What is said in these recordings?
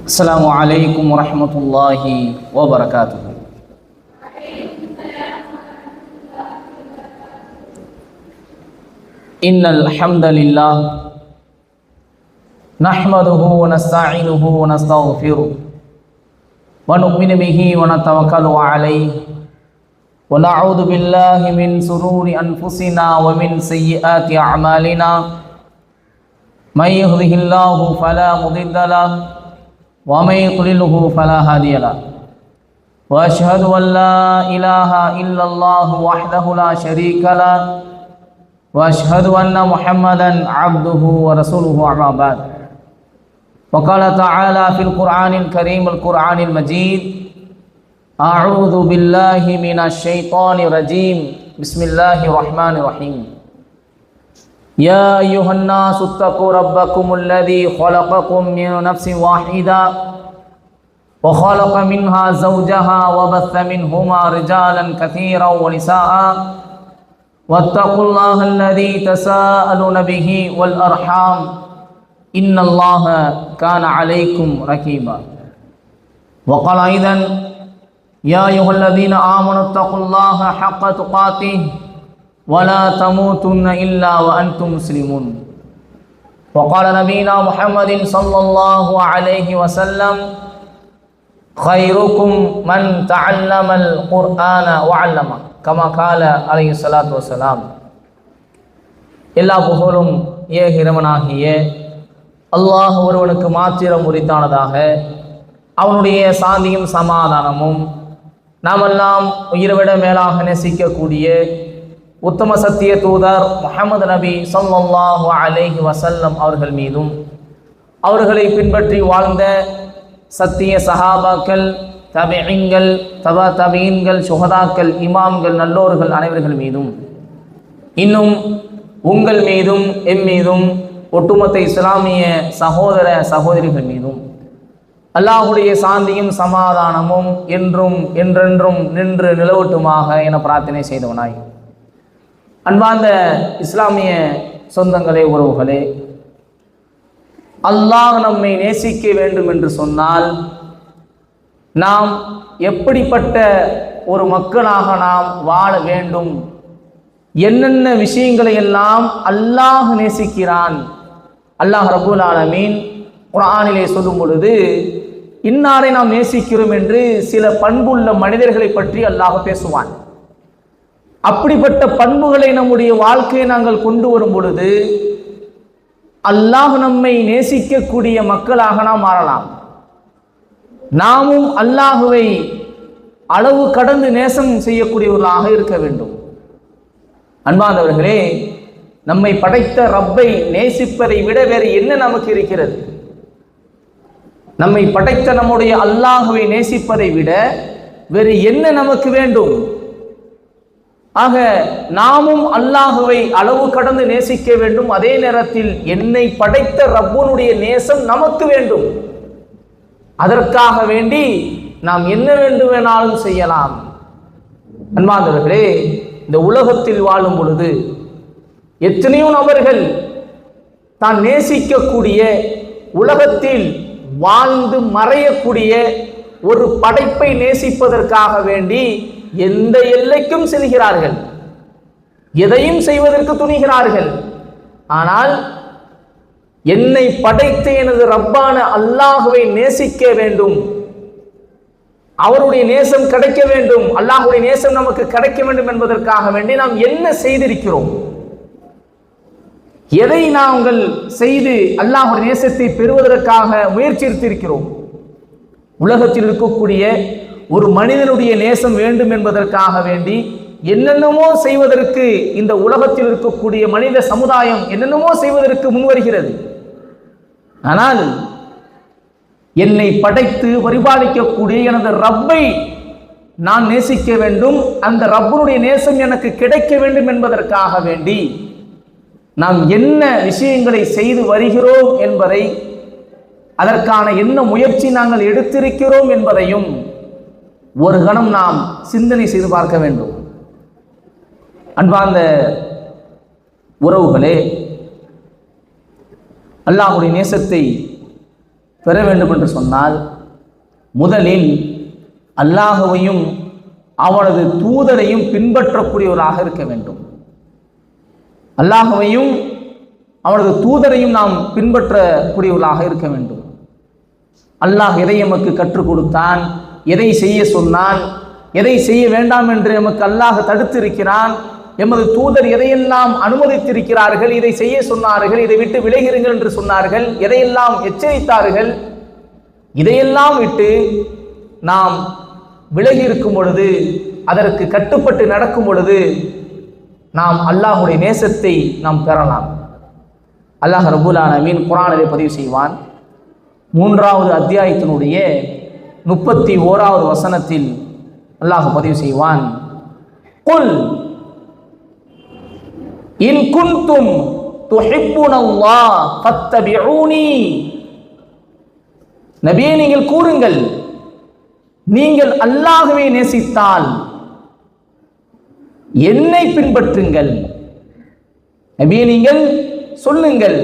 السلام عليكم ورحمة الله وبركاته. إن الحمد لله نحمده ونستعينه ونستغفره ونؤمن به ونتوكل عليه ونعوذ بالله من شرور أنفسنا ومن سيئات أعمالنا. من يهده الله فلا مضل له ومن يضلله فلا هادي له. وأشهد أن لا إله إلا الله وحده لا شريك له وأشهد أن محمدا عبده ورسوله أما بعد. وقال تعالى في القرآن الكريم القرآن المجيد: أعوذ بالله من الشيطان الرجيم بسم الله الرحمن الرحيم. يا أيها الناس اتقوا ربكم الذي خلقكم من نفس واحدة وخلق منها زوجها وبث منهما رجالا كثيرا ونساء واتقوا الله الذي تساءلون به والأرحام إن الله كان عليكم رقيبا. وقال أيضا: يا أيها الذين آمنوا اتقوا الله حق تقاته ولا تموتن إلا وأنتم مسلمون. وقال نبينا محمد صلى الله عليه وسلم: خيركم من تعلم القرآن وعلمه كما قال عليه الصلاة والسلام. எல்லா புகழும் ஏகிரமனாகிய அல்லாஹ் ஒருவனுக்கு மாத்திரம் உரித்தானதாக. அவனுடைய சாந்தியும் சமாதானமும் நாமெல்லாம் உயிர்விட மேலாக நேசிக்கக்கூடிய உத்தம சத்திய தூதர் முஹம்மது நபி ஸல்லல்லாஹு அலைஹி வஸல்லம் அவர்கள் மீதும் அவர்களை பின்பற்றி வாழ்ந்த சத்திய சஹாபாக்கள், தபிஈன்கள், தபா தபிஈன்கள், சுஹதாக்கள், இமாம்கள், நல்லோர்கள் அனைவர்கள் மீதும் இன்னும் உங்கள் மீதும் எம் மீதும் ஒட்டுமொத்த இஸ்லாமிய சகோதர சகோதரிகள் மீதும் அல்லாஹுடைய சாந்தியும் சமாதானமும் என்றும் என்றென்றும் நின்று நிலவட்டுமாக என பிரார்த்தனை செய்தவனாய், அன்பார்ந்த இஸ்லாமிய சொந்தங்களே, உறவுகளே, அல்லாஹ் நம்மை நேசிக்க வேண்டும் என்று சொன்னால் நாம் எப்படிப்பட்ட ஒரு மக்களாக நாம் வாழ வேண்டும், என்னென்ன விஷயங்களை எல்லாம் அல்லாஹ் நேசிக்கிறான். அல்லாஹ் ரப்பல் ஆலமீன் குர்ஆனிலே சொல்லும் பொழுது இன்னாரை நாம் நேசிக்கிறோம் என்று சில பண்புள்ள மனிதர்களை பற்றி அல்லாஹ் பேசுவான். அப்படிப்பட்ட பண்புகளை நம்முடைய வாழ்க்கையை நாங்கள் கொண்டு வரும் பொழுது அல்லாஹ் நம்மை நேசிக்கக்கூடிய மக்களாக நாம் மாறலாம். நாமும் அல்லாஹுவை அளவு கடந்து நேசம் செய்யக்கூடியவர்களாக இருக்க வேண்டும். அன்பார்ந்தவர்களே, நம்மை படைத்த ரப்பை நேசிப்பதை விட வேறு என்ன நமக்கு இருக்கிறது? நம்மை படைத்த நம்முடைய அல்லாஹுவை நேசிப்பதை விட வேறு என்ன நமக்கு வேண்டும்? ஆக நாமும் அல்லாஹுவை அளவு கடந்து நேசிக்க வேண்டும். அதே நேரத்தில் என்னை படைத்த ரப்புனுடைய நேசம் நமக்கு வேண்டும். அதற்காக வேண்டி நாம் என்ன வேண்டுமானாலும் செய்யலாம். அன்பார்ந்தவர்களே, இந்த உலகத்தில் வாழும் பொழுது எத்தனையோ நபர்கள் தான் நேசிக்கக்கூடிய, உலகத்தில் வாழ்ந்து மறையக்கூடிய ஒரு படைப்பை நேசிப்பதற்காக வேண்டி எந்த எல்லைக்கும் செல்கிறார்கள், எதையும் செய்வதற்கு துணிகிறார்கள். ஆனால் என்னை படைத்த எனது ரப்பான அல்லாஹுவை நேசிக்க வேண்டும், அவருடைய நேசம் கிடைக்க வேண்டும், அல்லாஹுடைய நேசம் நமக்கு கிடைக்க வேண்டும் என்பதற்காக வேண்டி நாம் என்ன செய்திருக்கிறோம்? எதை நாங்கள் செய்து அல்லாஹுடைய நேசத்தை பெறுவதற்காக முயற்சி எடுத்திருக்கிறோம்? உலகத்தில் இருக்கக்கூடிய ஒரு மனிதனுடைய நேசம் வேண்டும் என்பதற்காக வேண்டி என்னென்னமோ செய்வதற்கு இந்த உலகத்தில் இருக்கக்கூடிய மனித சமுதாயம் என்னென்னமோ செய்வதற்கு முன்வருகிறது. ஆனால் என்னை படைத்து பரிபாலிக்கக்கூடிய எனது ரப்பை நான் நேசிக்க வேண்டும், அந்த ரப்பனுடைய நேசம் எனக்கு கிடைக்க வேண்டும் என்பதற்காக வேண்டி நாம் என்ன விஷயங்களை செய்து வருகிறோம் என்பதை, அதற்கான என்ன முயற்சி நாங்கள் எடுத்திருக்கிறோம் என்பதையும் ஒரு கணம் நாம் சிந்தனை செய்து பார்க்க வேண்டும். அன்பார்ந்த உறவுகளே, அல்லாஹ்வுடைய நேசத்தை பெற வேண்டும் என்று சொன்னால் முதலில் அல்லாஹ்வையும் அவனது தூதரையும் பின்பற்றக்கூடியவராக இருக்க வேண்டும். அல்லாஹ்வையும் அவனது தூதரையும் நாம் பின்பற்றக்கூடியவர்களாக இருக்க வேண்டும். அல்லாஹ் எதை எமக்கு கற்றுக் கொடுத்தான், எதை செய்ய சொன்னான், எதை செய்ய வேண்டாம் என்று எமக்கு அல்லாஹ் தடுத்திருக்கிறான், எமது தூதர் எதையெல்லாம் அனுமதித்திருக்கிறார்கள், இதை செய்ய சொன்னார்கள், இதை விட்டு விலகிருங்கள் என்று சொன்னார்கள், எதையெல்லாம் எச்சரித்தார்கள், இதையெல்லாம் விட்டு நாம் விலகி இருக்கும் பொழுது, அதற்கு கட்டுப்பட்டு நடக்கும் பொழுது நாம் அல்லாஹுடைய நேசத்தை நாம் பெறலாம். அல்லாஹ் ரப்பல் ஆலமீன் குர்ஆனிலே பதிவு செய்வான். 3வது அத்தியாயத்தினுடைய 31வது வசனத்தில் அல்லாஹ் பதிவு செய்வான். குல் இன் குன்தும் துஹிப்புனல்லாஹ் ஃபத்தபிஊனி. நபியே, நீங்கள் கூறுங்கள், நீங்கள் அல்லாஹ்வை நேசித்தால் என்னை பின்பற்றுங்கள். நபியே, நீங்கள் சொல்லுங்கள்,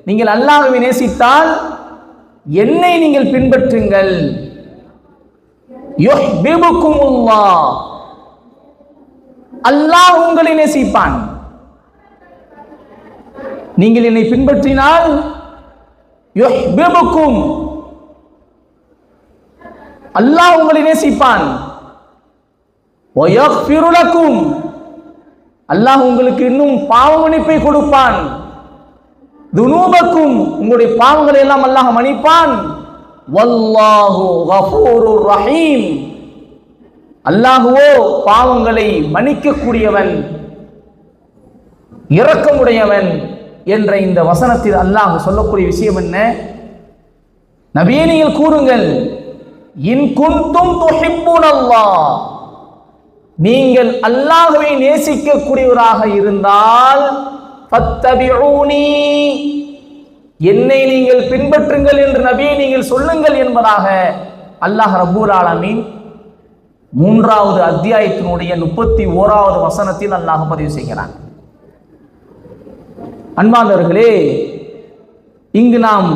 நீங்கள் அல்லாஹ்வை நேசித்தால் என்னை நீங்கள் பின்பற்றுங்கள். யுஹ்பிபுகுமுல்லாஹ், அல்லாஹ் உங்களை நேசிப்பான். நீங்கள் என்னை பின்பற்றினால் யுஹ்பிபுகும், அல்லாஹ் உங்களை நேசிப்பான். வயக்ஃபிரு லக்கும், அல்லாஹ் உங்களுக்கு இன்னும் பாவ மன்னிப்பை கொடுப்பான். துனூபக்கும், உங்களுடைய பாவங்களை எல்லாம் அல்லாஹ் மன்னிப்பான். வல்லாஹு கஃபூருர் ரஹீம், அல்லாஹுவோ பாவங்களை மன்னிக்கக்கூடியவன், இரக்கமுடையவன் என்ற இந்த வசனத்தில் அல்லாஹ் சொல்லக்கூடிய விஷயம் என்ன? நபியே, நீங்கள் கூறுங்கள், இன் குன்தும் துஹிப்புனல்லாஹ், நீங்கள் அல்லாஹ்வை நேசிக்கக்கூடியவராக இருந்தால் ஃபத்தபிஊனி, என்னை நீங்கள் பின்பற்றுங்கள் என்று நபியை நீங்கள் சொல்லுங்கள் என்பதாக அல்லாஹ் ரப்பல் ஆலமீன் 3வது அத்தியாயத்தினுடைய 31வது வசனத்தில் அல்லாஹ் பதிவு செய்கிறான். அன்பார்ந்தவர்களே, இங்கு நாம்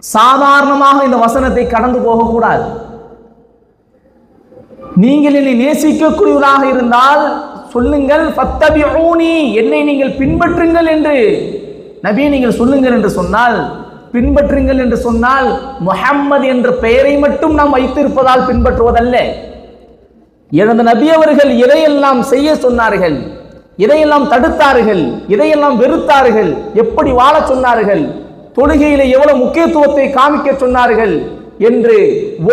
சாதாரணமாக இந்த வசனத்தை கடந்து போகக்கூடாது. நீங்கள் என்னை நேசிக்கக்கூடியவராக இருந்தால் சொல்லுங்கள், ஃபத்தபிஊனி, என்னை நீங்கள் பின்பற்றுங்கள் என்று நபியை நீங்கள் சொல்லுங்கள் என்று சொன்னால், பின்பற்றுங்கள் என்று சொன்னால் முஹம்மது என்ற பெயரை மட்டும் நாம் வைத்திருப்பதால் பின்பற்றுவதல்ல. எனது நபி அவர்கள் எதையெல்லாம் செய்ய சொன்னார்கள், எதையெல்லாம் தடுத்தார்கள், எதையெல்லாம் வெறுத்தார்கள், எப்படி வாழ சொன்னார்கள், தொழுகையிலே எவ்வளவு முக்கியத்துவத்தை காமிக்க சொன்னார்கள் என்று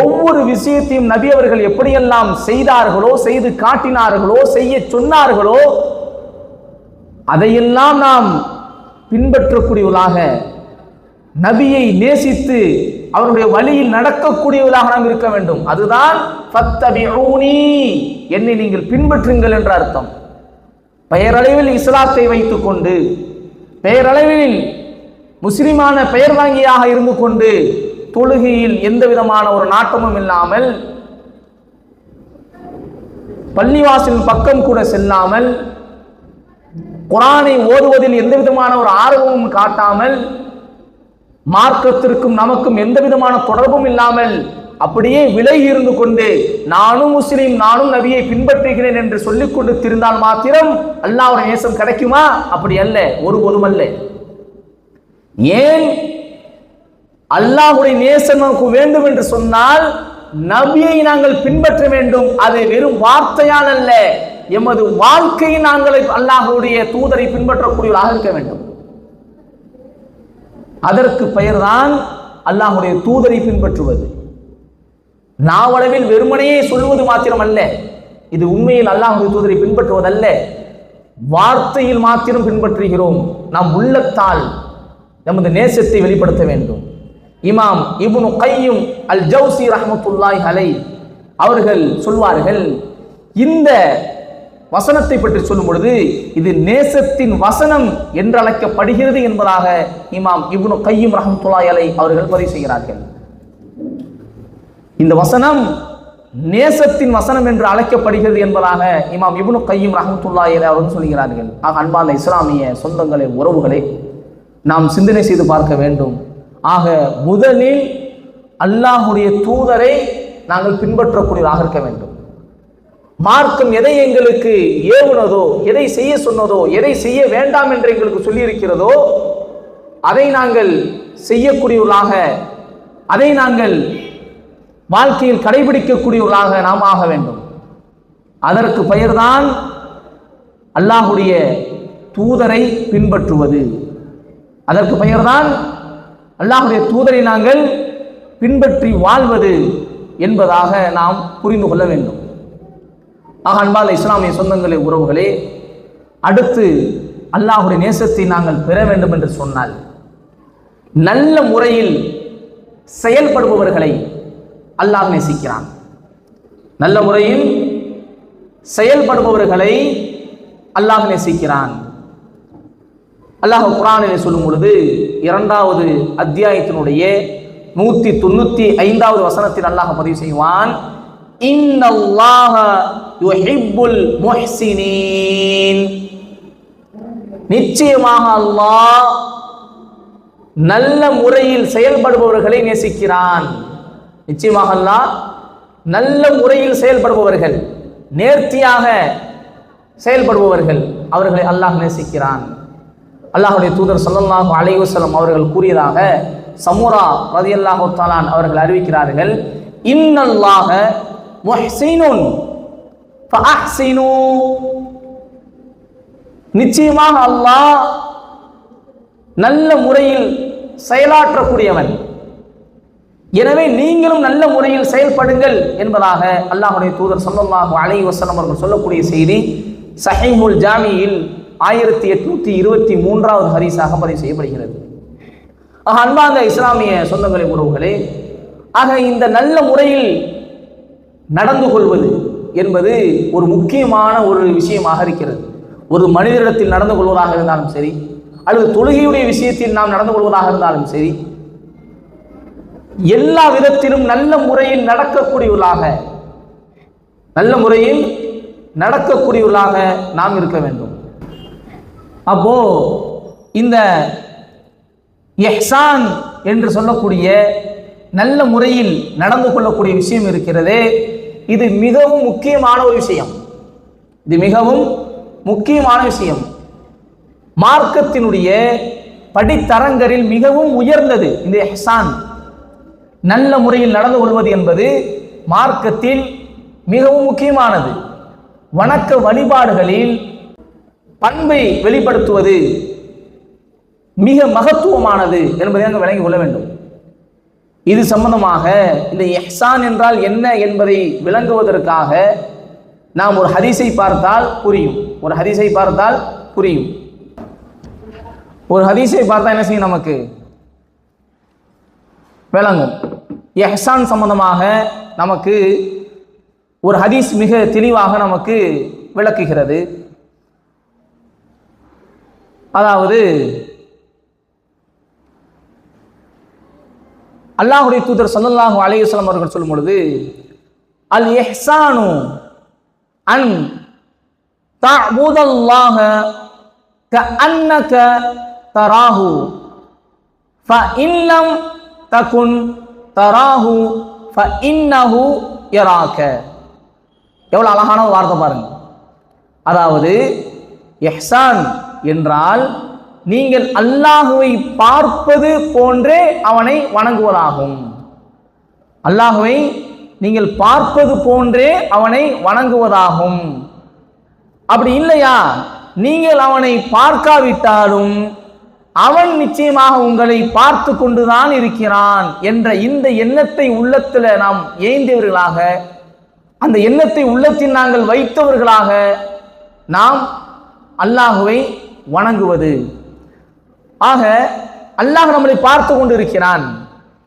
ஒவ்வொரு விஷயத்தையும் நபி அவர்கள் எப்படியெல்லாம் செய்தார்களோ, செய்து காட்டினார்களோ, செய்ய சொன்னார்களோ, அதையெல்லாம் நாம் பின்பற்றக்கூடியவர்களாக, நபியை நேசித்து அவருடைய வழியில் நடக்கக்கூடியவர்களாக நாம் இருக்க வேண்டும். அதுதான் ஃபத்தபிஊனி, என்னை நீங்கள் பின்பற்றுங்கள் என்ற அர்த்தம். பெயரளவில் இஸ்லாத்தை வைத்துக் கொண்டு, பெயரளவில் முஸ்லிமான பெயர் வாங்கியாக இருந்து கொண்டு, தொழுகையில் எந்த விதமான ஒரு நாட்டமும் இல்லாமல், பள்ளிவாசல் பக்கம் கூட செல்லாமல், குர்ஆனை ஓதுவதில் எந்த விதமான ஒரு ஆர்வமும் காட்டாமல், மார்க்கத்திற்கும் நமக்கும் எந்த விதமான தொடர்பும் இல்லாமல் அப்படியே விலகி இருந்து கொண்டு நானும் முஸ்லிம், நானும் நபியை பின்பற்றுகிறேன் என்று சொல்லிக் கொண்டு திருந்தால் மாத்திரம் அல்லாஹ்வுடைய நேசம் கிடைக்குமா? அப்படி அல்ல, ஒருபோதும் அல்ல. ஏன்? அல்லாஹ்வுடைய நேசம் நமக்கு வேண்டும் என்று சொன்னால் நபியை நாங்கள் பின்பற்ற வேண்டும். அது வெறும் வார்த்தையால் அல்ல, எமது வாழ்க்கையை நாங்கள் அல்லாஹ்வுடைய தூதரை பின்பற்றக்கூடியவர்களாக இருக்க வேண்டும். அதற்கு பெயர்தான் அல்லாஹ்வுடைய தூதரை பின்பற்றுவது. நாவளவில் வெறுமனையே சொல்வது மாத்திரம் அல்ல, இது உண்மையில் அல்லாஹ்வுடைய தூதரை பின்பற்றுவதல்ல. வார்த்தையில் மாத்திரம் பின்பற்றுகிறோம், நாம் உள்ளத்தால் நமது நேசத்தை வெளிப்படுத்த வேண்டும். இமாம் இப்னு கையும் அல் ஜௌசி ரஹ்மத்துல்லாஹி அலைஹி அவர்கள் சொல்வார்கள், இந்த வசனத்தை பற்றி சொல்லும் பொழுது இது நேசத்தின் வசனம் என்று அழைக்கப்படுகிறது என்பதாக இமாம் இப்னு கையும் ரஹ்மத்துல்லாஹி அலைஹி அவர்கள் பதிவு செய்கிறார்கள். இந்த வசனம் நேசத்தின் வசனம் என்று அழைக்கப்படுகிறது என்பதாக இமாம் இப்னு கையும் ரஹ்மத்துல்லாஹி அலைஹி அவர்கள் சொல்கிறார்கள். ஆக அன்பான இஸ்லாமிய சொந்தங்களே, உறவுகளே, நாம் சிந்தனை செய்து பார்க்க வேண்டும். ஆக முதலில் அல்லாஹுடைய தூதரை நாங்கள் பின்பற்றக்கூடியதாக இருக்க வேண்டும். மார்க்கம் எதை எங்களுக்கு ஏவுனதோ, எதை செய்ய சொன்னதோ, எதை செய்ய வேண்டாம் என்று எங்களுக்கு சொல்லி இருக்கிறதோ அதை நாங்கள் செய்யக்கூடியவர்களாக, அதை நாங்கள் வாழ்க்கையில் கடைபிடிக்கக்கூடியவர்களாக நாம் ஆக வேண்டும். அதற்கு பெயர்தான் அல்லாஹுடைய தூதரை பின்பற்றுவது. அதற்கு பெயர்தான் அல்லாஹுடைய தூதரை நாங்கள் பின்பற்றி வாழ்வது என்பதாக நாம் புரிந்து கொள்ள வேண்டும். ஆக அன்பான இஸ்லாமிய சொந்தங்களே, உறவுகளே, அடுத்து அல்லாஹுடைய நேசத்தை நாங்கள் பெற வேண்டும் என்று சொன்னால் நல்ல முறையில் செயல்படுபவர்களை அல்லாஹ் நேசிக்கிறான். நல்ல முறையில் செயல்படுபவர்களை அல்லாஹ் நேசிக்கிறான். அல்லாஹ் குர்ஆனிலே சொல்லும் பொழுது 2வது அத்தியாயத்தினுடைய 195வது வசனத்தில் அல்லாஹ் பதிவு செய்வான், இன்னல்லாஹ யுஹிப்புல் முஹ்சினீன். நிச்சயமாக அல்லாஹ் நல்ல முறையில் செயல்படுபவர்களை நேசிக்கிறான். நிச்சயமாக அல்லாஹ் நல்ல முறையில் செயல்படுபவர்கள், நேர்த்தியாக செயல்படுபவர்கள், அவர்களை அல்லாஹ் நேசிக்கிறான். அல்லாஹ்வுடைய தூதர் ஸல்லல்லாஹு அலைஹி வஸல்லம் அவர்கள் கூறியதாக சமுரா ரலியல்லாஹு தஆலா அவர்கள் அறிவிக்கிறார்கள், இன்னல்லாஹ முஹ்சினுன் ஃபஅஹ்சினு. நிச்சயமாக அல்லாஹ் நல்ல முறையில் செயலாற்றக்கூடியவன், எனவே நீங்களும் நல்ல முறையில் செயல்படுங்கள் என்பதாக அல்லாஹ்வுடைய தூதர் ஸல்லல்லாஹு அலைஹி வஸல்லம் அவர்கள் சொல்லக்கூடிய செய்தி ஸஹீஹுல் ஜாமியில் 1823வது ஹதீஸாக பதிவு செய்யப்படுகிறது. ஆக அன்பார்ந்த இஸ்லாமிய சொந்தங்களே, உறவுகளே, ஆக இந்த நல்ல முறையில் நடந்து கொள்வது என்பது ஒரு முக்கியமான ஒரு விஷயமாக இருக்கிறது. ஒரு மனிதரிடத்தில் நடந்து கொள்வதாக இருந்தாலும் சரி, அல்லது தொழுகையுடைய விஷயத்தில் நாம் நடந்து கொள்வதாக இருந்தாலும் சரி, எல்லா விதத்திலும் நல்ல முறையில் நடக்கக்கூடியவர்களாக நாம் இருக்க வேண்டும். அப்போ இந்த இஹ்சான் என்று சொல்லக்கூடிய நல்ல முறையில் நடந்து கொள்ளக்கூடிய விஷயம் இருக்கிறதே, இது மிகவும் முக்கியமான ஒரு விஷயம். இது மிகவும் முக்கியமான விஷயம். மார்க்கத்தினுடைய படித்தரங்களில் மிகவும் உயர்ந்தது இந்த இஹ்சான். நல்ல முறையில் நடந்து கொள்வது என்பது மார்க்கத்தில் மிகவும் முக்கியமானது. வணக்க வழிபாடுகளில் பண்பை வெளிப்படுத்துவது மிக மகத்துவமானது என்பதை அங்கு விளங்கிக் கொள்ள வேண்டும். இது சம்பந்தமாக இந்த இஹ்சான் என்றால் என்ன என்பதை விளங்குவதற்காக நாம் ஒரு ஹதீஸை பார்த்தால் புரியும். ஒரு ஹதீஸை பார்த்தா என்ன செய்யும், நமக்கு விளங்கும். இஹ்சான் சம்பந்தமாக நமக்கு ஒரு ஹதீஸ் மிக தெளிவாக நமக்கு விளக்குகிறது. அதாவது அல்லாஹ்வுடைய தூதர் ஸல்லல்லாஹு அலைஹி வஸல்லம் அவர்கள் சொல்லும் பொழுது, அல் இஹ்சானு அன் தஅபுதல்லாஹ கஅன்னக தராஹு ஃபஇன் லம் தகுன் தராஹு ஃபஇன்னஹு யராக. எவ்வளவு அழகான வார்த்தை பாருங்க. அதாவது இஹ்சான் என்றால் நீங்கள் அல்லாஹுவை பார்ப்பது போன்றே அவனை வணங்குவதாகும். அல்லாஹுவை நீங்கள் பார்ப்பது போன்றே அவனை வணங்குவதாகும். அப்படி இல்லையா, நீங்கள் அவனை பார்க்காவிட்டாலும் அவன் நிச்சயமாக உங்களை பார்த்து கொண்டுதான் இருக்கிறான் என்ற இந்த எண்ணத்தை உள்ளத்தில் நாம் ஏந்தியவர்களாக, அந்த எண்ணத்தை உள்ளத்தில் நாங்கள் வைத்தவர்களாக நாம் அல்லாஹுவை வணங்குவது. ஆக அல்லாஹ் நம்மளை பார்த்து கொண்டு இருக்கிறான்,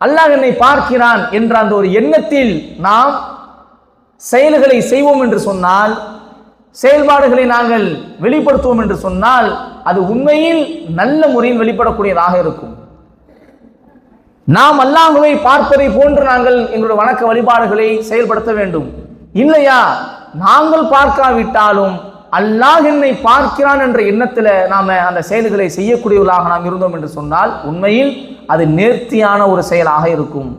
அல்லாஹ் என்னை பார்க்கிறான் என்ற அந்த ஒரு எண்ணத்தில் நாம் செயல்களை செய்வோம் என்று சொன்னால், செயல்பாடுகளை நாங்கள் வெளிப்படுத்துவோம் என்று சொன்னால், அது உண்மையில் நல்ல முறையில் வெளிப்படக்கூடியதாக இருக்கும். நாம் அல்லாஹுவை பார்ப்பதை போன்று நாங்கள் எங்களுடைய வணக்க வழிபாடுகளை செயல்படுத்த வேண்டும். இல்லையா, நாங்கள் பார்க்காவிட்டாலும் அல்லாஹ் என்னை பார்க்கிறான் என்ற எண்ணத்தில் நாம அந்த செயல்களை செய்யக்கூடியவர்களாக நாம் இருந்தோம் என்று சொன்னால் உண்மையில் அது நேர்த்தியான ஒரு செயலாக இருக்கும்.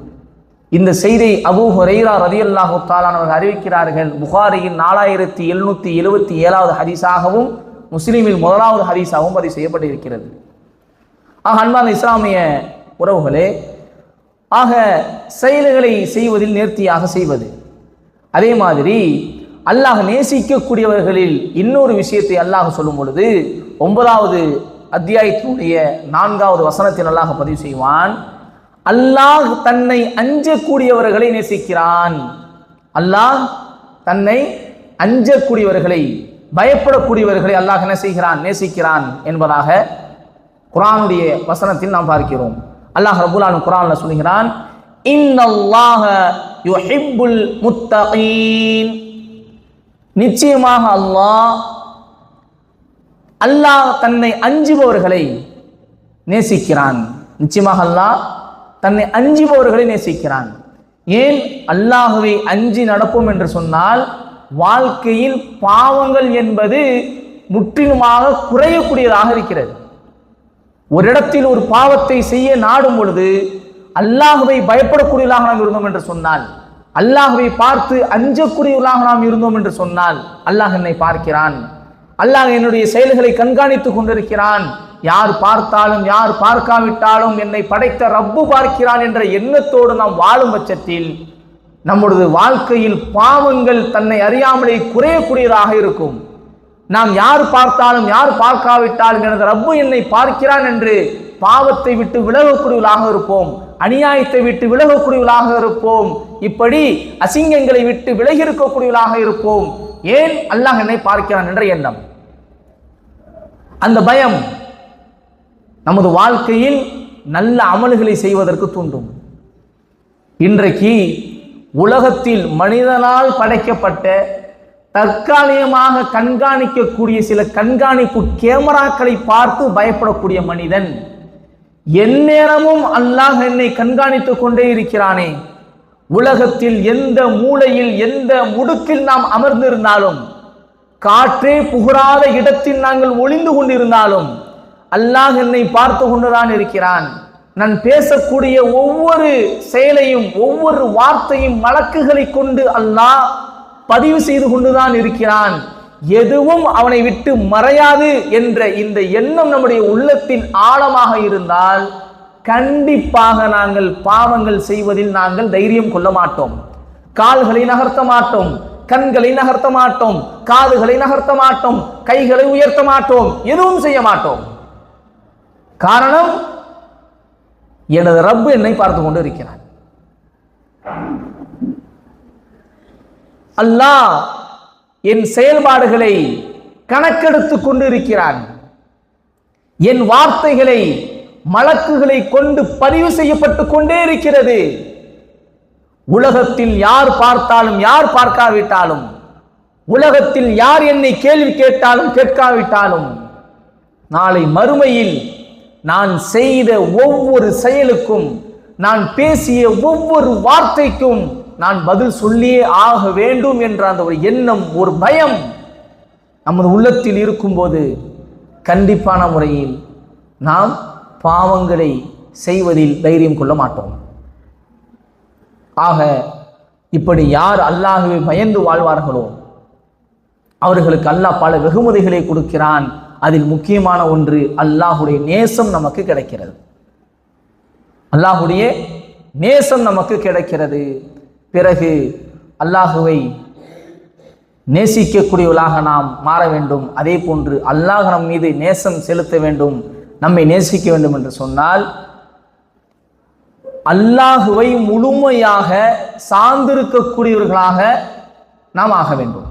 இந்த செய்தி அபூ ஹுரைரா ரலியல்லாஹு தஆலா அவர்கள் அறிவிக்கிறார்கள். புகாரியின் 4777வது ஹதீஸாகவும் முஸ்லிமில் 1வது ஹதீஸாகவும் பதிவு செய்யப்பட்டிருக்கிறது. அன்பான இஸ்லாமிய உறவுகளே, செயல்களை செய்வதில் நேர்த்தியாக செய்வது, அதே மாதிரி அல்லாஹ் நேசிக்கக்கூடியவர்களில் இன்னொரு விஷயத்தை அல்லாஹ் சொல்லும் பொழுது 9வது அத்தியாயத்தினுடைய 4வது வசனத்தில் அல்லாஹ் பதிவு செய்வான், அல்லாஹ் தன்னை அஞ்சக்கூடியவர்களை நேசிக்கிறான். அல்லாஹ் தன்னை அஞ்சக்கூடியவர்களை, பயப்படக்கூடியவர்களை அல்லாஹ் என்ன செய்கிறான்? நேசிக்கிறான் என்பதாக குர்ஆனுடைய வசனத்தில் நாம் பார்க்கிறோம். அல்லாஹ் ரப்பல் ஆலமீன் குர்ஆன்ல சொல்கிறான், இன்னல்லாஹ யுஹிப்புல் முத்தகீன், நிச்சயமாக அல்லாஹ் தன்னை அஞ்சுபவர்களை நேசிக்கிறான். நிச்சயமாக அல்லாஹ் தன்னை அஞ்சுபவர்களை நேசிக்கிறான். ஏன் அல்லாஹ்வை அஞ்சி நடப்போம் என்று சொன்னால் வாழ்க்கையில் பாவங்கள் என்பது முற்றிலுமாக குறையக்கூடியதாக இருக்கிறது. ஒரு இடத்தில் ஒரு பாவத்தை செய்ய நாடும் பொழுது அல்லாஹ்வை பயப்படக்கூடியவர்களாக நாம் இருந்தோம் என்று சொன்னால், அல்லாஹ்வை பார்த்து அஞ்சக்கூடியவர்களாக நாம் இருந்தோம் என்று சொன்னால், அல்லாஹ் என்னை பார்க்கிறான், அல்லாஹ் என்னுடைய செயல்களை கண்காணித்துக் கொண்டிருக்கிறான், யார் பார்த்தாலும் யார் பார்க்காவிட்டாலும் என்னை படைத்த ரப்பு பார்க்கிறான் என்ற எண்ணத்தோடு நாம் வாழும் பட்சத்தில் நம்முடைய வாழ்க்கையில் பாவங்கள் தன்னை அறியாமலே குறையக்கூடியதாக இருக்கும். நாம் யார் பார்த்தாலும் யார் பார்க்காவிட்டாலும் எனது ரப்பு என்னை பார்க்கிறான் என்று பாவத்தை விட்டு விலகக்கூடியவர்களாக இருப்போம், அநியாயத்தை விட்டு விலகக்கூடியவர்களாக இருப்போம், இப்படி அசிங்கங்களை விட்டு விலகி இருக்கக்கூடியவர்களாக இருப்போம். ஏன்? அல்லாஹ் என்னை பார்க்கிறான் என்ற எண்ணம். அந்த பயம் நமது வாழ்க்கையில் நல்ல அமல்களை செய்வதற்கு தூண்டும். இன்றைக்கு உலகத்தில் மனிதனால் படைக்கப்பட்ட தற்காலிகமாக கண்காணிக்கக்கூடிய சில கண்காணிப்பு கேமராக்களை பார்த்து பயப்படக்கூடிய மனிதன் எந்நேரமும் அல்லாஹ் என்னை கண்காணித்துக் கொண்டே இருக்கிறானே, உலகத்தில் எந்த மூலையில் எந்த முடுக்கில் நாம் அமர்ந்திருந்தாலும், காற்றே புகழாத இடத்தில் நாங்கள் ஒளிந்து கொண்டிருந்தாலும் அல்லாஹ் என்னை பார்த்து கொண்டுதான் இருக்கிறான். நான் பேசக்கூடிய ஒவ்வொரு செயலையும் ஒவ்வொரு வார்த்தையும் மலக்குகளை கொண்டு அல்லாஹ் பதிவு செய்து கொண்டுதான் இருக்கிறான். எதுவும் அவனை விட்டு மறையாது என்ற இந்த எண்ணம் நம்முடைய உள்ளத்தின் ஆழமாக இருந்தால் கண்டிப்பாக நாங்கள் பாவங்கள் செய்வதில் நாங்கள் தைரியம் கொள்ள மாட்டோம். கால்களை நகர்த்த மாட்டோம், கண்களை நகர்த்த மாட்டோம், காதுகளை நகர்த்த மாட்டோம், கைகளை உயர்த்த மாட்டோம், எதுவும் செய்ய மாட்டோம். காரணம், எனது ரப்பு என்னை பார்த்து கொண்டு இருக்கிறான். அல்லாஹ் என் செயல்பாடுகளை கணக்கெடுத்துக் கொண்டு இருக்கிறான். என் வார்த்தைகளை மலக்குகளை கொண்டு பதிவு செய்யப்பட்டு கொண்டே இருக்கிறது. உலகத்தில் யார் பார்த்தாலும் யார் பார்க்காவிட்டாலும், உலகத்தில் யார் என்னை கேள்வி கேட்டாலும் கேட்காவிட்டாலும், நாளை மறுமையில் நான் செய்த ஒவ்வொரு செயலுக்கும், நான் பேசிய ஒவ்வொரு வார்த்தைக்கும் நான் பதில் சொல்லியே ஆக வேண்டும் என்ற அந்த ஒரு எண்ணம், ஒரு பயம் நமது உள்ளத்தில் இருக்கும்போது கண்டிப்பான முறையில் நாம் பாவங்களை செய்வதில் தைரியம் கொள்ள மாட்டோம். ஆக இப்படி யார் அல்லாஹ்வை பயந்து வாழ்வார்களோ அவர்களுக்கு அல்லாஹ் பல வெகுமதிகளை கொடுக்கிறான். அதில் முக்கியமான ஒன்று அல்லாஹுடைய நேசம் நமக்கு கிடைக்கிறது. அல்லாஹுடைய நேசம் நமக்கு கிடைக்கிறது. பிறகு அல்லாஹுவை நேசிக்கக்கூடியவர்களாக நாம் மாற வேண்டும். அதே போன்று அல்லாஹ் நம் மீது நேசம் செலுத்த வேண்டும், நம்மை நேசிக்க வேண்டும் என்று சொன்னால் அல்லாஹுவை முழுமையாக சார்ந்திருக்கக்கூடியவர்களாக நாம் ஆக வேண்டும்.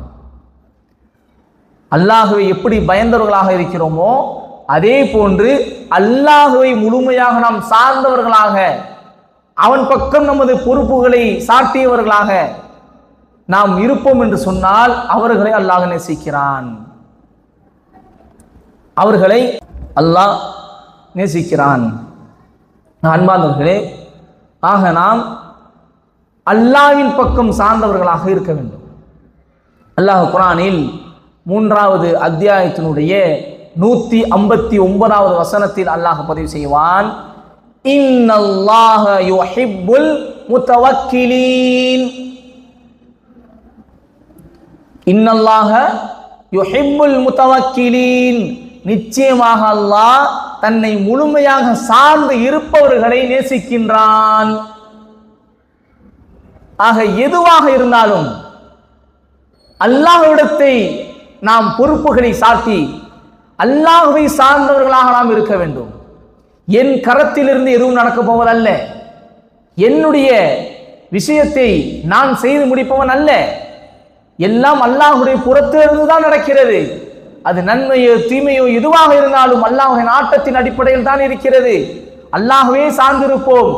அல்லாஹுவை எப்படி பயந்தவர்களாக இருக்கிறோமோ அதே போன்று அல்லாஹுவை முழுமையாக நாம் சார்ந்தவர்களாக, அவன் பக்கம் நமது பொறுப்புகளை சாட்டியவர்களாக நாம் இருப்போம் என்று சொன்னால் அவர்களை அல்லாஹ் நேசிக்கிறான், அவர்களை அல்லாஹ் நேசிக்கிறான். அன்பார்ந்தவர்களே, ஆக நாம் அல்லாஹ்வின் பக்கம் சார்ந்தவர்களாக இருக்க வேண்டும். அல்லாஹ் குர்ஆனில் 3வது அத்தியாயத்தினுடைய 159வது வசனத்தில் அல்லாஹ் பதிவு செய்வான், இன்னல்லாஹ யுஹிப்புல் முத்தவக்கிலீன். இன்னல்லாஹ யுஹிப்புல் முத்தவக்கிலீன். நிச்சயமாக அல்லாஹ் தன்னை முழுமையாக சார்ந்து இருப்பவர்களை நேசிக்கின்றான். ஆக எதுவாக இருந்தாலும் அல்லாஹ்விடத்தை நாம் பொறுப்புகளை சாட்டி அல்லாஹ்வை சார்ந்தவர்களாக நாம் இருக்க வேண்டும். என் கரத்திலிருந்து எதுவும் நடக்கப் போவதல்ல, என்னுடைய விஷயத்தை நான் செய்து முடிப்பவன் அல்ல, எல்லாம் அல்லாஹ்வுடைய புறத்திலிருந்து தான் நடக்கிறது. அது நன்மையோ தீமையோ எதுவாக இருந்தாலும் அல்லாஹ்வின் ஆட்டத்தின் அடிப்படையில் தான் இருக்கிறது. அல்லாஹ்வே சார்ந்திருப்போம்.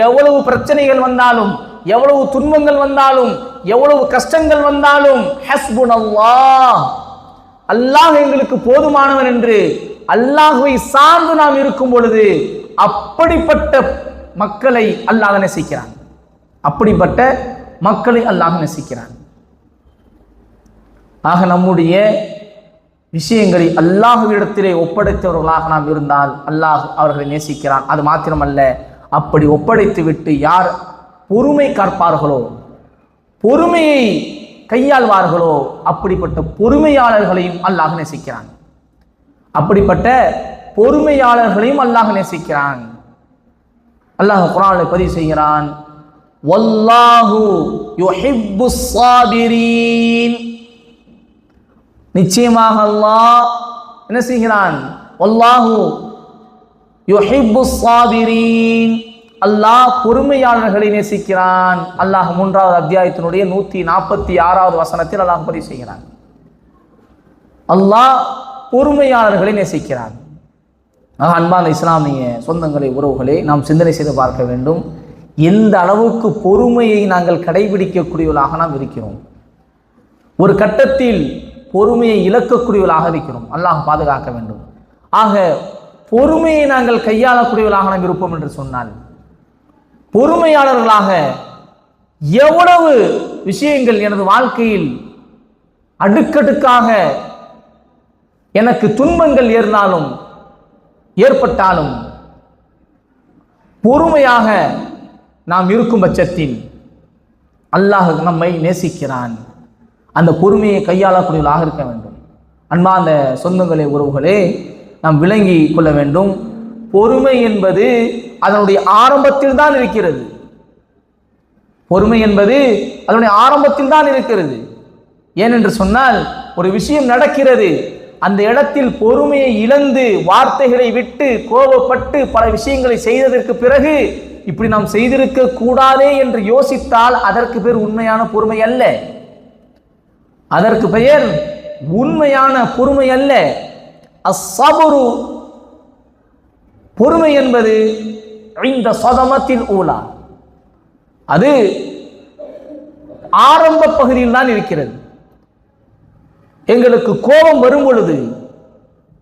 எவ்வளவு பிரச்சனைகள் வந்தாலும், எவ்வளவு துன்பங்கள் வந்தாலும், எவ்வளவு கஷ்டங்கள் வந்தாலும், ஹஸ்புனல்லாஹ், அல்லாஹ் எங்களுக்கு போதுமானவன் என்று அல்லாஹ்வை சார்ந்து நாம் இருக்கும் பொழுது அப்படிப்பட்ட மக்களை அல்லாஹ் நேசிக்கிறான். அப்படிப்பட்ட மக்களை அல்லாஹ் நேசிக்கிறான். ஆக நம்முடைய விஷயங்களை அல்லாஹ்விடத்திலே ஒப்படைத்தவர்களாக நாம் இருந்தால் அல்லாஹ் அவர்களை நேசிக்கிறான். அது மாத்திரமல்ல, அப்படி ஒப்படைத்து விட்டு யார் பொறுமை காப்பார்களோ, பொறுமையை கையாள்வார்களோ, அப்படிப்பட்ட பொறுமையாளர்களையும் அல்லாஹ் நேசிக்கிறான். அப்படிப்பட்ட பொறுமையாளர்களையும் அல்லாஹ் நேசிக்கிறான். அல்லாஹ் குர்ஆனில் பதிவு செய்கிறான், வல்லாஹு யுஹிப்புஸ் ஸாபிரீன். நிச்சயமாக அல்லாஹ் என்ன செய்கிறான்? வல்லாஹு யுஹிப்புஸ் ஸாபிரீன். அல்லாஹ் பொறுமையாளர்களை நேசிக்கிறான். அல்லாஹ் 3வது அத்தியாயத்தினுடைய 146வது வசனத்தில் அல்லாஹ் பதிவு செய்கிறான், அல்லாஹ் பொறுமையாளர்களை நேசிக்கிறான். அன்பான இஸ்லாமிய சொந்தங்களை, உறவுகளை நாம் சிந்தனை செய்து பார்க்க வேண்டும். எந்த அளவுக்கு பொறுமையை நாங்கள் கடைபிடிக்கக்கூடியவர்களாக நாம் இருக்கிறோம். ஒரு கட்டத்தில் பொறுமையை இழக்கக்கூடியவர்களாக இருக்கிறோம். அல்லாஹ் பாதுகாக்க வேண்டும். ஆக பொறுமையை நாங்கள் கையாளக்கூடியவர்களாக நாம் இருப்போம் என்று சொன்னால், பொறுமையாளர்களாக எவ்வளவு விஷயங்கள் எனது வாழ்க்கையில் அடுக்கடுக்காக எனக்கு துன்பங்கள் ஏற்பட்டாலும் பொறுமையாக நாம் இருக்கும் பட்சத்தில் அல்லாஹ் நம்மை நேசிக்கிறான். அந்த பொறுமையை கையாளக்கூடியவர்களாக இருக்க வேண்டும். அன்பான சொந்தங்களே, உறவுகளே, நாம் விளங்கி கொள்ள வேண்டும். பொறுமை என்பது அதனுடைய ஆரம்பத்தில் தான் இருக்கிறது. பொறுமை என்பது அதனுடைய ஆரம்பத்தில் தான் இருக்கிறது. ஏனென்று சொன்னால், ஒரு விஷயம் நடக்கிறது, அந்த இடத்தில் பொறுமையை இழந்து வார்த்தைகளை விட்டு கோபப்பட்டு பல விஷயங்களை செய்ததற்கு பிறகு இப்படி நாம் செய்திருக்க கூடாதே என்று யோசித்தால் அதற்கு பேர் உண்மையான பொறுமை அல்ல. அதற்கு பெயர் உண்மையான பொறுமை அல்ல. அஸ்ஸபுரு, பொறுமை என்பது இந்த சதமத்தில் ஊலா, அது ஆரம்ப பகுதியில் தான் இருக்கிறது. எங்களுக்கு கோபம் வரும் பொழுது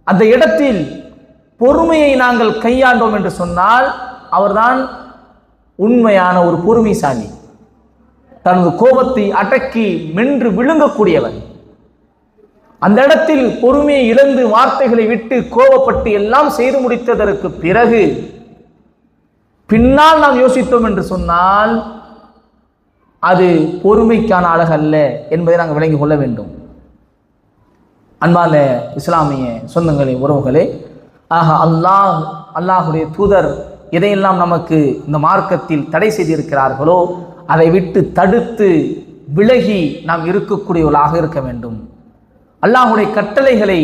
அந்த இடத்தில் பொறுமையை நாங்கள் கையாண்டோம் என்று சொன்னால் அவர்தான் உண்மையான ஒரு பொறுமைசாலி. தனது கோபத்தை அடக்கி மென்று விழுங்கக்கூடியவர். அந்த இடத்தில் பொறுமையை இழந்து வார்த்தைகளை விட்டு கோபப்பட்டு எல்லாம் செய்து முடித்ததற்கு பிறகு பின்னால் நாம் யோசித்தோம் என்று சொன்னால் அது பொறுமைக்கான அழகல்ல என்பதை நாங்கள் விளங்கிக் கொள்ள வேண்டும். அன்பான இஸ்லாமிய சொந்தங்களே, உறவுகளே, ஆக அல்லாஹுடைய தூதர் எதையெல்லாம் நமக்கு இந்த மார்க்கத்தில் தடை செய்திருக்கிறார்களோ அதை விட்டு தடுத்து விலகி நாம் இருக்கக்கூடியவர்களாக இருக்க வேண்டும். அல்லாஹுடைய கட்டளைகளை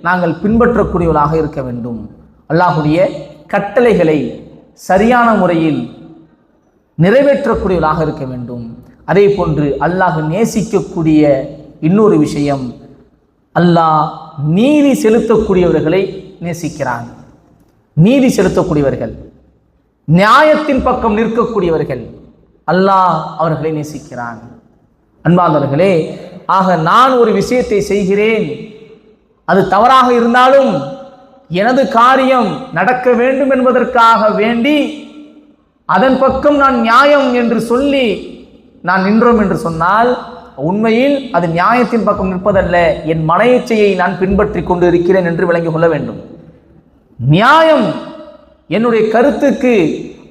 நாங்கள் பின்பற்றக்கூடியவர்களாக இருக்க வேண்டும். அல்லாஹுடைய கட்டளைகளை சரியான முறையில் நிறைவேற்றக்கூடியவர்களாக இருக்க வேண்டும். அதே போன்று அல்லாஹ் நேசிக்கக்கூடிய இன்னொரு விஷயம், அல்லாஹ் நீதி செலுத்தக்கூடியவர்களை நேசிக்கிறான். நீதி செலுத்தக்கூடியவர்கள், நியாயத்தின் பக்கம் நிற்கக்கூடியவர்கள், அல்லாஹ் அவர்களை நேசிக்கிறான். அன்பானவர்களே, ஆக நான் ஒரு விஷயத்தை செய்கிறேன், அது தவறாக இருந்தாலும் எனது காரியம் நடக்க வேண்டும் என்பதற்காக வேண்டி அதன் பக்கம் நான் நியாயம் என்று சொல்லி நான் நின்றோம் என்று சொன்னால் உண்மையில் அது நியாயத்தின் பக்கம் நிற்பதல்ல, என் மன இச்சையை நான் பின்பற்றி கொண்டு இருக்கிறேன் என்று விளங்கிக் கொள்ள வேண்டும். நியாயம் என்னுடைய கருத்துக்கு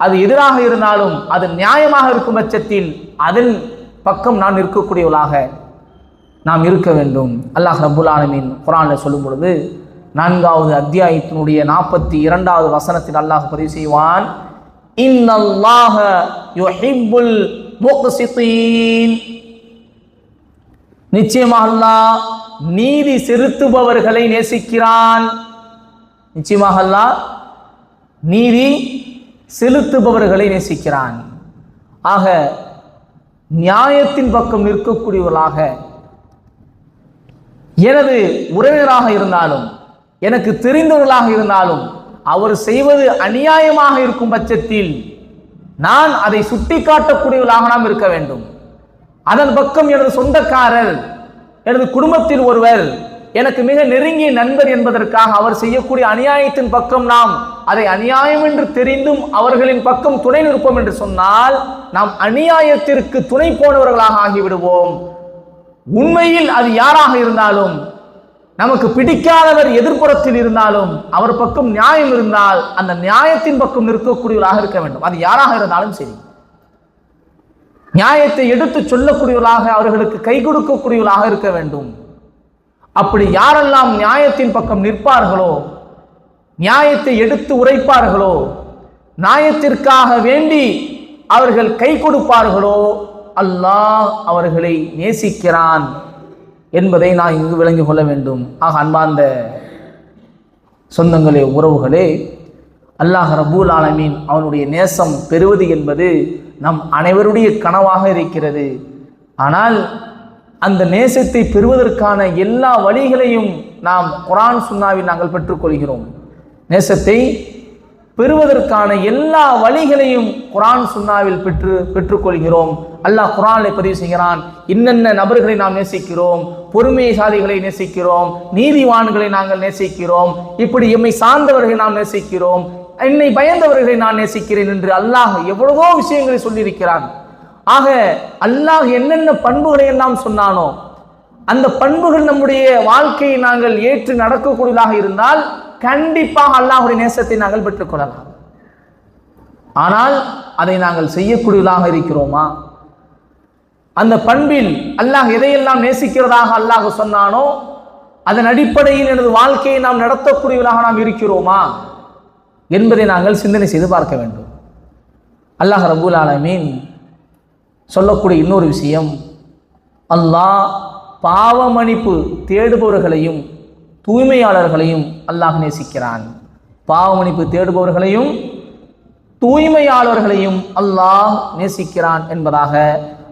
அது எதிராக இருந்தாலும் அது நியாயமாக இருக்கும் பட்சத்தில் அதன் பக்கம் நான் இருக்கக்கூடியவளாக நாம் இருக்க வேண்டும். அல்லாஹ் ரப்புல் ஆலமீன் குர்ஆனில் சொல்லும் பொழுது 4வது அத்தியாயத்தினுடைய 42வது வசனத்தில் அல்லாஹ் பதிவு செய்வான், இன்னல்லாஹ யுஹிப்புல் முக்ஸிதீன், நிச்சயமாக அல்லாஹ் நீதி செலுத்துபவர்களை நேசிக்கிறான். நிச்சயமாக அல்லாஹ் நீதி செலுத்துபவர்களை நேசிக்கிறான். ஆக நியாயத்தின் பக்கம் நிற்கக்கூடியவர்களாக எனது உறவினராக இருந்தாலும் எனக்கு தெரிந்தவர்களாக இருந்தாலும் அவர் செய்வது அநியாயமாக இருக்கும் பட்சத்தில் நான் அதை சுட்டி காட்டக்கூடியவர்களாக நாம் இருக்க வேண்டும். அதன் பக்கம் எனது சொந்தக்காரர், எனது குடும்பத்தில் ஒருவர், எனக்கு மிக நெருங்கிய நண்பர் என்பதற்காக அவர் செய்யக்கூடிய அநியாயத்தின் பக்கம் நாம் அதை அநியாயம் என்று தெரிந்தும் அவர்களின் பக்கம் துணை நிற்போம் என்று சொன்னால் நாம் அநியாயத்திற்கு துணை போனவர்களாக ஆகிவிடுவோம். உண்மையில் அது யாராக இருந்தாலும், நமக்கு பிடிக்காதவர் எதிர்ப்புறத்தில் இருந்தாலும் அவர் பக்கம் நியாயம் இருந்தால் அந்த நியாயத்தின் பக்கம் நிற்கக்கூடியவர்களாக இருக்க வேண்டும். அது யாராக இருந்தாலும் சரி, நியாயத்தை எடுத்து சொல்லக்கூடியவர்களாக அவர்களுக்கு கை கொடுக்கக்கூடியவர்களாக இருக்க வேண்டும். அப்படி யாரெல்லாம் நியாயத்தின் பக்கம் நிற்பார்களோ, நியாயத்தை எடுத்து உரைப்பார்களோ, நியாயத்திற்காக வேண்டி அவர்கள் கை கொடுப்பார்களோ, அல்லாஹ் அவர்களை நேசிக்கிறான் என்பதை நான் இங்கு விளங்கிக் கொள்ள வேண்டும். ஆக அன்பார்ந்த சொந்தங்களே, உறவுகளே, அல்லாஹ் ரப்பூல் ஆலமீன் அவனுடைய நேசம் பெறுவது என்பது நம் அனைவருடைய கனவாக இருக்கிறது. ஆனால் அந்த நேசத்தை பெறுவதற்கான எல்லா வழிகளையும் நாம் குர்ஆன் சுன்னாவில் நாங்கள் பெற்றுக்கொள்கிறோம். நேசத்தை பெறுவதற்கான எல்லா வழிகளையும் குர்ஆன் சுன்னாவில் பெற்றுக்கொள்கிறோம். அல்லாஹ் குர்ஆனில் பதிவு செய்கிறான், இன்னென்ன நபர்களை நாம் நேசிக்கிறோம், பொறுமைசாலிகளை நேசிக்கிறோம், நீதிவான்களை நாங்கள் நேசிக்கிறோம், இப்படி எம்மை சார்ந்தவர்களை நாம் நேசிக்கிறோம், என்னை பயந்தவர்களை நான் நேசிக்கிறேன் என்று அல்லாஹ் எவ்வளவோ விஷயங்களை சொல்லியிருக்கிறான். ஆக அல்லாஹ் என்னென்ன பண்புகளை எல்லாம் சொன்னானோ அந்த பண்புகள் நம்முடைய வாழ்க்கையை நாங்கள் ஏற்று நடக்கக்கூடியதாக இருந்தால் கண்டிப்பாக அல்லாஹ்வுடைய நேசத்தை நாங்கள் பெற்றுக்கொள்ளலாம். ஆனால் அதை நாங்கள் செய்யக்கூடியதாக இருக்கிறோமா? அந்த பண்பில் அல்லாஹ் எதையெல்லாம் நேசிக்கிறதாக அல்லாஹ் சொன்னானோ அதன் அடிப்படையில் எனது வாழ்க்கையை நாம் நடத்தக்கூடியவர்களாக நாம் இருக்கிறோமா என்பதை நாங்கள் சிந்தனை செய்து பார்க்க வேண்டும். அல்லாஹ் ரப்பூல் ஆலமீன் சொல்லக்கூடிய இன்னொரு விஷயம், அல்லாஹ் பாவ மன்னிப்பு தேடுபவர்களையும் தூய்மையாளர்களையும் அல்லாஹ் நேசிக்கிறான். பாவ மன்னிப்பு தேடுபவர்களையும் தூய்மையாளர்களையும் அல்லாஹ் நேசிக்கிறான் என்பதாக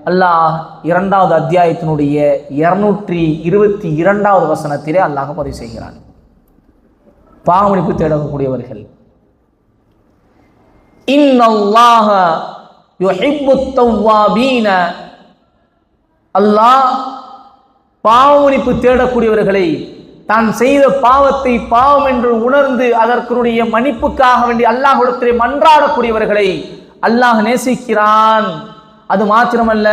அல்லாஹ் 2வது அத்தியாயத்தினுடைய 222வது வசனத்திலே அல்லாஹ் பதிவு செய்கிறான். பாவ மன்னிப்பு தேடக்கூடியவர்கள், இன்னல்லாஹ யுஹிப்புத் தவ்வாபீன, அல்லாஹ் பாவ மன்னிப்பு தேடக்கூடியவர்களை, தான் செய்த பாவத்தை பாவம் என்று உணர்ந்து அதற்குரிய மன்னிப்புக்காக வேண்டி அல்லாஹ்விடத்திலே மன்றாடக்கூடியவர்களை அல்லாஹ் நேசிக்கிறான். அது மாத்திரமல்ல,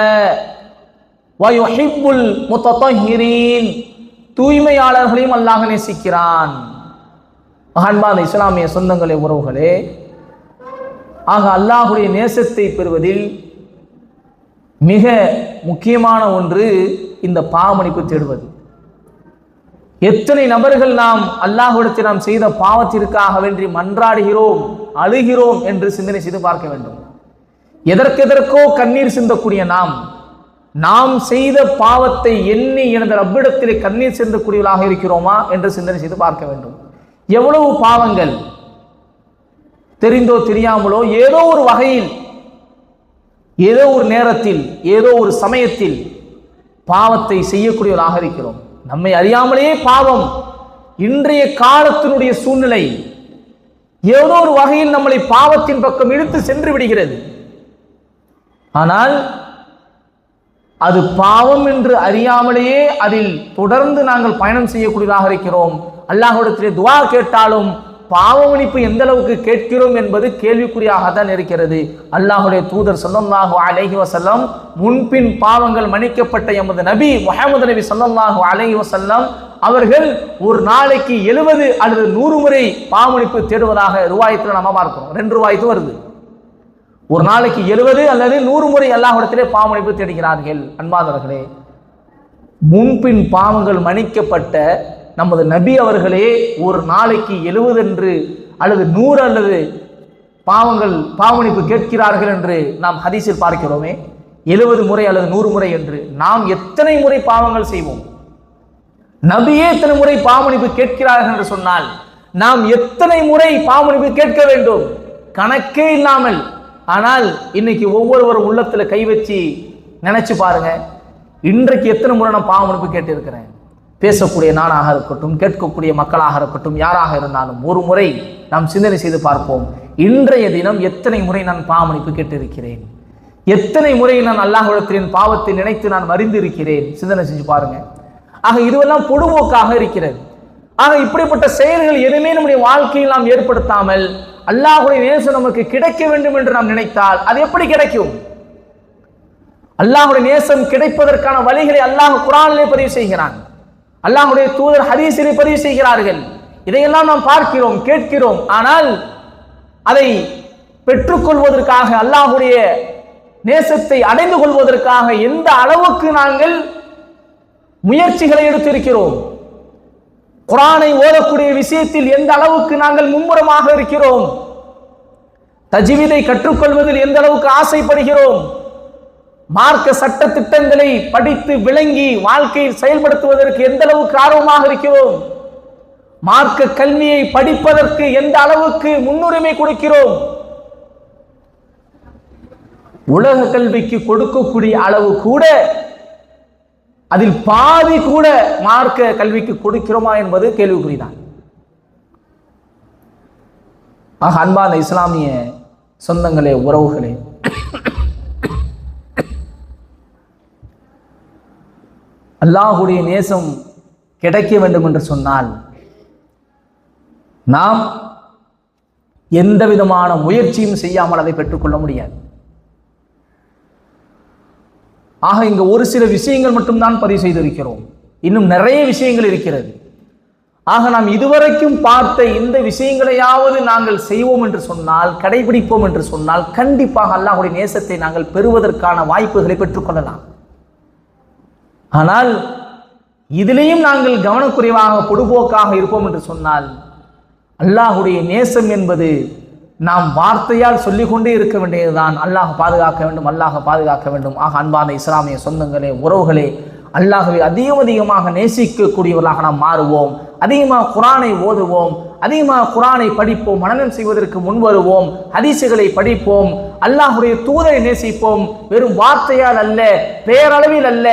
வயுஹிப்புல் முத்தஹிரீன், தூய்மையாளர்களையும் அல்லாஹ் நேசிக்கிறான். அன்பான இஸ்லாமிய சொந்தங்களே, உறவுகளே, ஆக அல்லாஹ்வுடைய நேசத்தை பெறுவதில் மிக முக்கியமான ஒன்று இந்த பாவ மன்னிப்பு தேடுவது. எத்தனை நபர்கள் நாம் அல்லாஹ்விடத்தில் நாம் செய்த பாவத்திற்காக வேண்டி மன்றாடுகிறோம், அழுகிறோம் என்று சிந்தனை செய்து பார்க்க வேண்டும். எதற்கெதற்கோ கண்ணீர் சிந்தக்கூடிய நாம் செய்த பாவத்தை எண்ணி எனது ரப்பிடத்திலே கண்ணீர் சிந்தக்கூடியவர்களாக இருக்கிறோமா என்று சிந்தனை செய்து பார்க்க வேண்டும். எவ்வளவு பாவங்கள் தெரிந்தோ தெரியாமலோ ஏதோ ஒரு வகையில், ஏதோ ஒரு நேரத்தில், ஏதோ ஒரு சமயத்தில் பாவத்தை செய்யக்கூடியவர்களாக இருக்கிறோம். நம்மை அறியாமலேயே பாவம், இன்றைய காலத்தினுடைய சூழ்நிலை ஏதோ ஒரு வகையில் நம்மளை பாவத்தின் பக்கம் இழுத்து சென்று விடுகிறது. ஆனால் அது பாவம் என்று அறியாமலேயே அதில் தொடர்ந்து நாங்கள் பயணம் செய்யக்கூடியதாக இருக்கிறோம். அல்லாஹ்விடத்திலே துஆ கேட்டாலும் பாவமன்னிப்பு எந்த அளவுக்கு கேட்கிறோம் என்பது கேள்விக்குறியாக தான் இருக்கிறது. அல்லாஹ்வுடைய தூதர் ஸல்லல்லாஹு அலைஹி வஸல்லம் முன்பின் பாவங்கள் மன்னிக்கப்பட்ட எமது நபி முஹம்மது நபி ஸல்லல்லாஹு அலைஹி வஸல்லம் அவர்கள் ஒரு நாளைக்கு 70 அல்லது 100 முறை பாவமன்னிப்பு தேடுவதாக ரிவாயத்தில் நம்ம பார்க்கிறோம். 2 ரிவாயத்து வருது. ஒரு நாளைக்கு 70 அல்லது 100 முறை அல்லாஹ்விடத்திலே பாவமன்னிப்பு தேடுகிறார்கள். அன்பானவர்களே, முன்பின் பாவங்கள் மன்னிக்கப்பட்ட நமது நபி அவர்களே ஒரு நாளைக்கு 70 என்று அல்லது 100 அல்லது பாவமன்னிப்பு கேட்கிறார்கள் என்று நாம் ஹதீஸில் பார்க்கிறோமே. 70 முறை அல்லது 100 முறை என்று நாம் எத்தனை முறை பாவங்கள் செய்வோம்? நபியே எத்தனை முறை பாவமன்னிப்பு கேட்கிறார்கள் என்று சொன்னால் நாம் எத்தனை முறை பாவமன்னிப்பு கேட்க வேண்டும்? கணக்கே இல்லாமல். ஆனால் இன்னைக்கு ஒவ்வொருவரும் உள்ளத்துல கை வச்சு நினைச்சு பாருங்க, இன்றைக்கு எத்தனை முறை நான் பாவமன்னிப்பு கேட்டு இருக்கிறேன்? பேசக்கூடிய நானாக இருக்கட்டும், கேட்கக்கூடிய மக்களாக இருக்கட்டும், யாராக இருந்தாலும் ஒரு முறை நாம் சிந்தனை செய்து பார்ப்போம். இன்றைய தினம் எத்தனை முறை நான் பாவமன்னிப்பு கேட்டிருக்கிறேன்? எத்தனை முறை நான் அல்லாஹ்விடத்தின் பாவத்தை நினைத்து நான் மறிந்து இருக்கிறேன்? சிந்தனை செஞ்சு பாருங்க. ஆக இதுவெல்லாம் பொதுவோக்காக இருக்கிறது. ஆக இப்படிப்பட்ட செயல்கள் எதுவுமே நம்முடைய வாழ்க்கையில் நாம் ஏற்படுத்தாமல் அல்லாஹ்வுடைய நேசம் நமக்கு கிடைக்க வேண்டும் என்று நாம் நினைத்தால் அது எப்படி கிடைக்கும்? அல்லாஹ்வுடைய நேசம் கிடைப்பதற்கான வழிகளை அல்லாஹ் குர்ஆனிலே பதிவு செய்கிறான். அல்லாஹ்வுடைய தூதர் ஹதீஸிலே பதிவு செய்கிறார்கள். இதையெல்லாம் நாம் பார்க்கிறோம், கேட்கிறோம். ஆனால் அதை பெற்றுக்கொள்வதற்காக, அல்லாஹ்வுடைய நேசத்தை அடைந்து கொள்வதற்காக எந்த அளவுக்கு நாங்கள் முயற்சிகளை எடுத்திருக்கிறோம்? குர்ஆனை ஓதக்கூடிய விஷயத்தில் எந்த அளவுக்கு நாங்கள் மும்முரமாக இருக்கிறோம்? தஜ்வீதை கற்றுக்கொள்வதில் எந்த அளவுக்கு ஆசைப்படுகிறோம்? மார்க்க சட்ட திட்டங்களை படித்து விளங்கி வாழ்க்கையில் செயல்படுத்துவதற்கு எந்த அளவுக்கு ஆர்வமாக இருக்கிறோம்? மார்க்க கல்வியை படிப்பதற்கு எந்த அளவுக்கு முன்னுரிமை கொடுக்கிறோம்? உலக கல்விக்கு கொடுக்கக்கூடிய அளவு கூட, அதில் பாதி கூட மார்க்க கல்விக்கு கொடுக்கிறோமா என்பது கேள்விக்குறிதான். அன்பான இஸ்லாமிய சொந்தங்களே, உறவுகளே, அல்லாஹ்வுடைய நேசம் கிடைக்க வேண்டும் என்று சொன்னால் நாம் எந்த விதமான முயற்சியும் செய்யாமல் அதை பெற்றுக்கொள்ள முடியாது. ஆக இங்க ஒரு சில விஷயங்கள் மட்டும்தான் பதிவு செய்திருக்கிறோம். இன்னும் நிறைய விஷயங்கள் இருக்கிறது. ஆக நாம் இதுவரைக்கும் பார்த்த இந்த விஷயங்களையாவது நாங்கள் செய்வோம் என்று சொன்னால், கடைபிடிப்போம் என்று சொன்னால், கண்டிப்பாக அல்லாஹ்வுடைய நேசத்தை நாங்கள் பெறுவதற்கான வாய்ப்புகளை பெற்றுக்கொள்ளலாம். ஆனால் இதிலேயும் நாங்கள் கவனக்குறைவாக பொடுபோக்காக இருப்போம் என்று சொன்னால், அல்லாஹ்வுடைய நேசம் என்பது நாம் வார்த்தையால் சொல்லிக்கொண்டே இருக்க வேண்டியதுதான். அல்லாஹ் பாதுகாக்க வேண்டும், அல்லாஹ் பாதுகாக்க வேண்டும். ஆக அன்பான இஸ்லாமிய சொந்தங்களே, உறவுகளே, அல்லாஹ்வை அதிகமாக நேசிக்கக்கூடியவர்களாக நாம் மாறுவோம். அதிகமாக குர்ஆனை ஓதுவோம், அதிகமாக குர்ஆனை படிப்போம், மனனம் செய்வதற்கு முன் வருவோம், ஹதீஸுகளை படிப்போம், அல்லாஹ்வுடைய தூதரை நேசிப்போம். வெறும் வார்த்தையால் அல்ல, பேரளவில் அல்ல.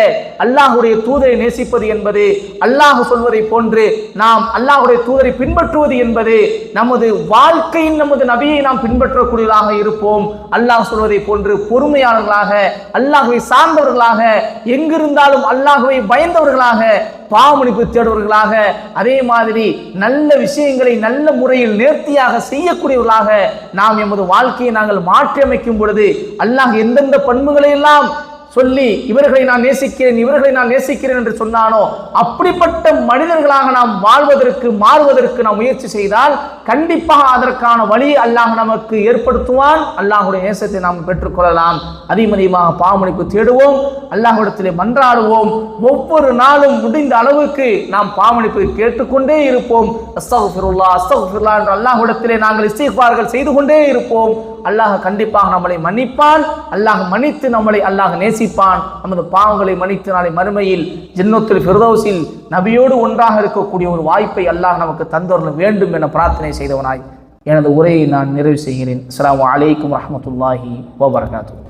அல்லாஹ்வுடைய தூதரை நேசிப்பது என்பது, அல்லாஹ் சொல்வதை போன்று நாம் அல்லாஹ்வுடைய தூதரை பின்பற்றுவது என்பது, நமது வாழ்க்கையின் நமது நபியை நாம் பின்பற்றக்கூடியவர்களாக இருப்போம். அல்லாஹ் சொல்வதை போன்று பொறுமையாளர்களாக, அல்லாஹ்வை சார்ந்தவர்களாக, எங்கிருந்தாலும் அல்லாஹ்வை பயந்தவர்களாக, பாவமன்னிப்பு தேடுவர்களாக, அதே மாதிரி நல்ல விஷயங்களை நல்ல முறையில் நேர்த்தியாக செய்யக்கூடியவர்களாக நாம் எமது வாழ்க்கையை நாங்கள் மாற்றி அமைக்கும் பொழுது, அல்லாஹ் எந்தெந்த பண்புகளை எல்லாம் சொல்லி இவர்களை நான் நேசிக்கிறேன், இவர்களை நான் நேசிக்கிறேன் என்று சொன்னானோ அப்படிப்பட்ட மனிதர்களாக நாம் வாழ்வதற்கு, மாறுவதற்கு நாம் முயற்சி செய்தால் கண்டிப்பாக அதற்கான வழியை அல்லாஹ் நமக்கு ஏற்படுத்துவான். அல்லாஹ்வுடைய நேசத்தை நாம் பெற்றுக்கொள்ளலாம். அதிகமாக பாவமன்னிப்பு தேடுவோம், அல்லாஹ்விடத்திலே மன்றாடுவோம். ஒவ்வொரு நாளும் முடிந்த அளவுக்கு நாம் பாவமன்னிப்பு கேட்டுக்கொண்டே இருப்போம். அஸ்தக்ஃபிருல்லாஹ் அஸ்தக்ஃபிருல்லாஹ் என்று அல்லாஹ்விடத்திலே நாங்கள் இஸ்திக்ஃபார்கள் செய்து கொண்டே இருப்போம். அல்லாஹ் கண்டிப்பாக நம்மளை மன்னிப்பான். அல்லாஹ் மன்னித்து நம்மளை அல்லாஹ் நேசிப்பான். நமது பாவங்களை மன்னித்து நாளை மறுமையில் ஜன்னத்துல் ஃபிர்தௌஸில் நபியோடு ஒன்றாக இருக்கக்கூடிய ஒரு வாய்ப்பை அல்லாஹ் நமக்கு தந்தருள வேண்டும் என பிரார்த்தனை செய்தவனாய் எனது உரையை நான் நிறைவு செய்கிறேன். அஸ்ஸலாமு அலைக்கும் வரஹ்மத்துல்லாஹி வபரகாத்துஹு.